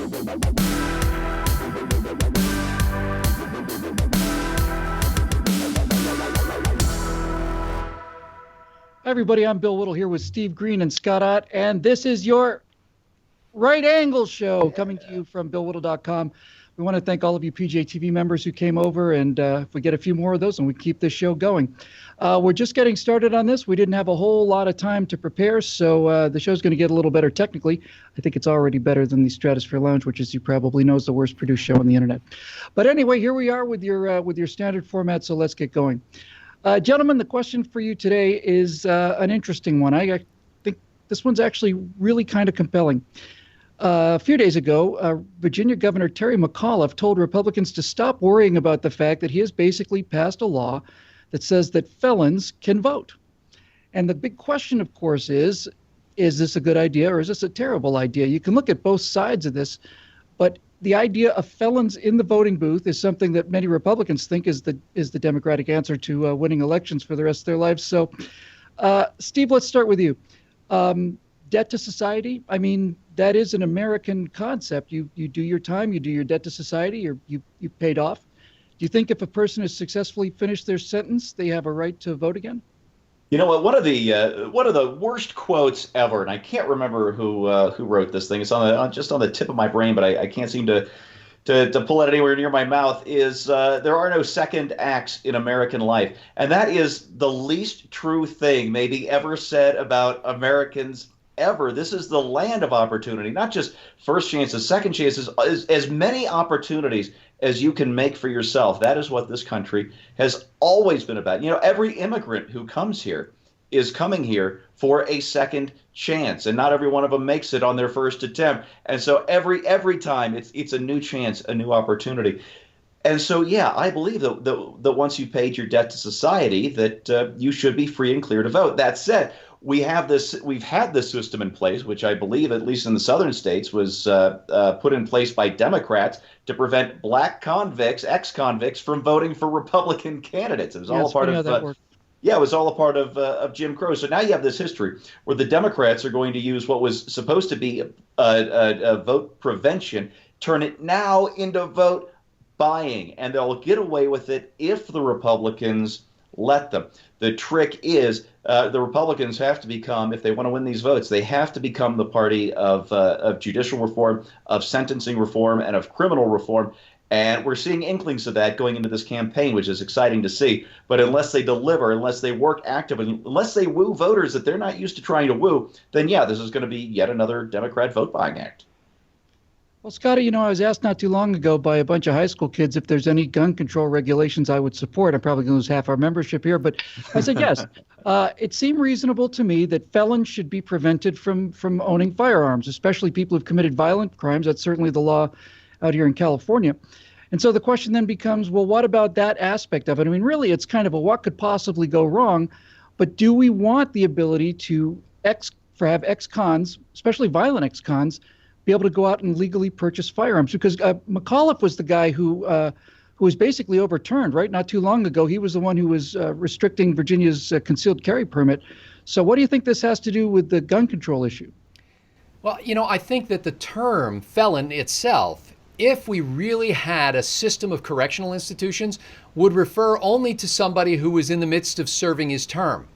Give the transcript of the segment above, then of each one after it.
Hi, everybody. I'm Bill Whittle here with Steve Green and Scott Ott, and this is your Right Angle Show coming to you from BillWhittle.com. We want to thank all of you PJTV members who came over, and if we get a few more of those, and we keep this show going. We're just getting started on this. We didn't have a whole lot of time to prepare, so the show's going to get a little better technically. I think it's already better than the Stratosphere Lounge, which, as you probably know, is the worst produced show on the internet. But anyway, here we are with your standard format, so let's get going. Gentlemen, the question for you today is an interesting one. I think this one's actually really kind of compelling. A few days ago, Virginia Governor Terry McCauliffe told Republicans to stop worrying about the fact that he has basically passed a law that says that felons can vote. And the big question, of course, is this a good idea or is this a terrible idea? You can look at both sides of this, but the idea of felons in the voting booth is something that many Republicans think is the Democratic answer to winning elections for the rest of their lives. So, Steve, let's start with you. Debt to society, I mean, that is an American concept. You do your time, you do your debt to society, or you paid off. Do you think if a person has successfully finished their sentence, they have a right to vote again? You know what? One of the worst quotes ever, and I can't remember who wrote this thing. It's just on the tip of my brain, but I can't seem to pull it anywhere near my mouth. Is there are no second acts in American life, and that is the least true thing maybe ever said about Americans ever. This is the land of opportunity, not just first chances, second chances, as many opportunities as you can make for yourself. That is what this country has always been about. You know, every immigrant who comes here is coming here for a second chance, and not every one of them makes it on their first attempt. And so every time it's a new chance, a new opportunity. And so, yeah, I believe that once you've paid your debt to society, that you should be free and clear to vote. That said, we've had this system in place, which I believe, at least in the southern states, was put in place by Democrats to prevent black convicts, ex-convicts, from voting for Republican candidates. It was all a part of it was all a part of Jim Crow. So now you have this history where the Democrats are going to use what was supposed to be a vote prevention, turn it now into vote buying, and they'll get away with it if the Republicans let them. The trick is the Republicans have to become, if they want to win these votes, they have to become the party of judicial reform, of sentencing reform, and of criminal reform. And we're seeing inklings of that going into this campaign, which is exciting to see. But unless they deliver, unless they work actively, unless they woo voters that they're not used to trying to woo, then yeah, this is going to be yet another Democrat vote buying act. Well, Scotty, you know, I was asked not too long ago by a bunch of high school kids if there's any gun control regulations I would support. I'm probably going to lose half our membership here, but I said yes. It seemed reasonable to me that felons should be prevented from owning firearms, especially people who've committed violent crimes. That's certainly the law out here in California. And so the question then becomes, well, what about that aspect of it? I mean, really, it's kind of a what could possibly go wrong, but do we want the ability to have ex-cons, especially violent ex-cons, be able to go out and legally purchase firearms? Because McAuliffe was the guy who was basically overturned, right? Not too long ago. He was the one who was restricting Virginia's concealed carry permit. So what do you think this has to do with the gun control issue? Well, you know, I think that the term felon itself, if we really had a system of correctional institutions, would refer only to somebody who was in the midst of serving his term.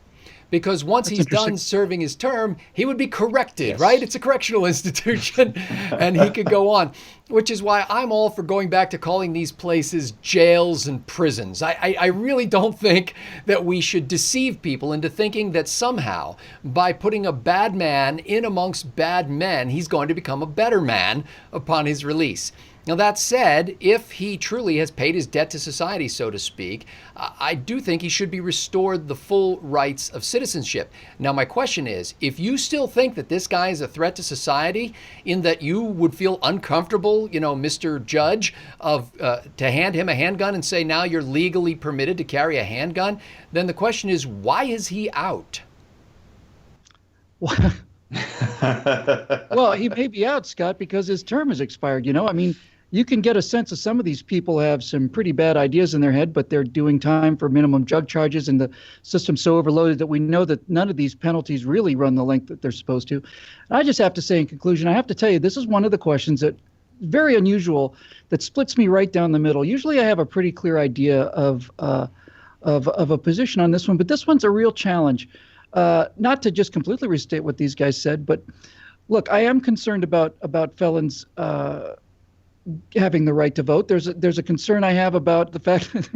Because once he's done serving his term, he would be corrected, yes. Right? It's a correctional institution, and he could go on, which is why I'm all for going back to calling these places jails and prisons. I really don't think that we should deceive people into thinking that somehow by putting a bad man in amongst bad men, he's going to become a better man upon his release. Now, that said, if he truly has paid his debt to society, so to speak, I do think he should be restored the full rights of citizenship. Now, my question is, if you still think that this guy is a threat to society, in that you would feel uncomfortable, you know, Mr. Judge, to hand him a handgun and say, now you're legally permitted to carry a handgun, then the question is, why is he out? Well, he may be out, Scott, because his term has expired. You know, I mean, you can get a sense of some of these people have some pretty bad ideas in their head, but they're doing time for minimum drug charges, and the system's so overloaded that we know that none of these penalties really run the length that they're supposed to. I just have to say in conclusion, I have to tell you, this is one of the questions that very unusual that splits me right down the middle. Usually I have a pretty clear idea of a position on this one, but this one's a real challenge. Not to just completely restate what these guys said, but look, I am concerned about felons having the right to vote. There's a concern I have about the fact that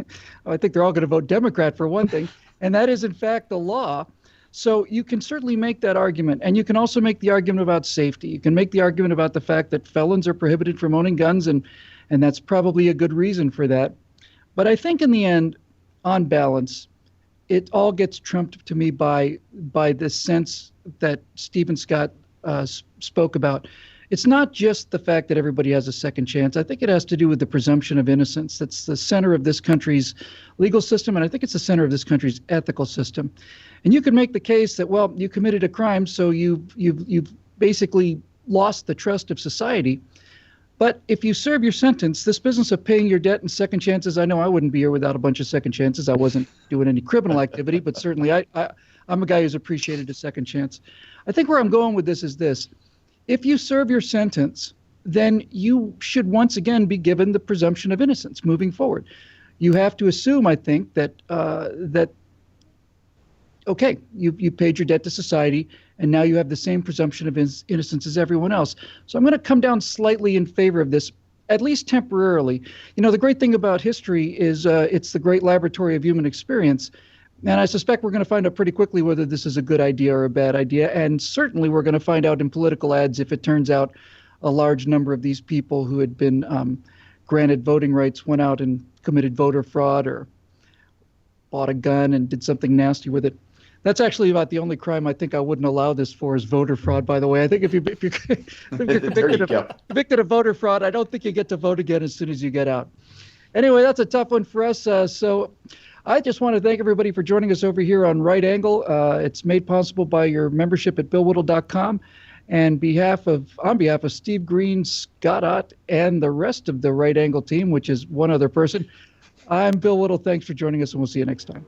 I think they're all going to vote Democrat for one thing, and that is in fact the law. So you can certainly make that argument, and you can also make the argument about safety. You can make the argument about the fact that felons are prohibited from owning guns, and that's probably a good reason for that. But I think in the end, on balance, it all gets trumped to me by this sense that Stephen Scott spoke about. It's not just the fact that everybody has a second chance. I think it has to do with the presumption of innocence. That's the center of this country's legal system, and I think it's the center of this country's ethical system. And you can make the case that, well, you committed a crime, so you've basically lost the trust of society. But if you serve your sentence, this business of paying your debt and second chances, I know I wouldn't be here without a bunch of second chances. I wasn't doing any criminal activity, but certainly I'm a guy who's appreciated a second chance. I think where I'm going with this is this. If you serve your sentence, then you should once again be given the presumption of innocence moving forward. You have to assume, I think, that okay, you paid your debt to society, and now you have the same presumption of innocence as everyone else. So I'm going to come down slightly in favor of this, at least temporarily. You know, the great thing about history is it's the great laboratory of human experience. And I suspect we're going to find out pretty quickly whether this is a good idea or a bad idea. And certainly we're going to find out in political ads if it turns out a large number of these people who had been granted voting rights went out and committed voter fraud or bought a gun and did something nasty with it. That's actually about the only crime I think I wouldn't allow this for is voter fraud, by the way. I think if you're convicted of voter fraud, I don't think you get to vote again as soon as you get out. Anyway, that's a tough one for us. So I just want to thank everybody for joining us over here on Right Angle. It's made possible by your membership at BillWhittle.com. And on behalf of Steve Green, Scott Ott, and the rest of the Right Angle team, which is one other person, I'm Bill Whittle. Thanks for joining us, and we'll see you next time.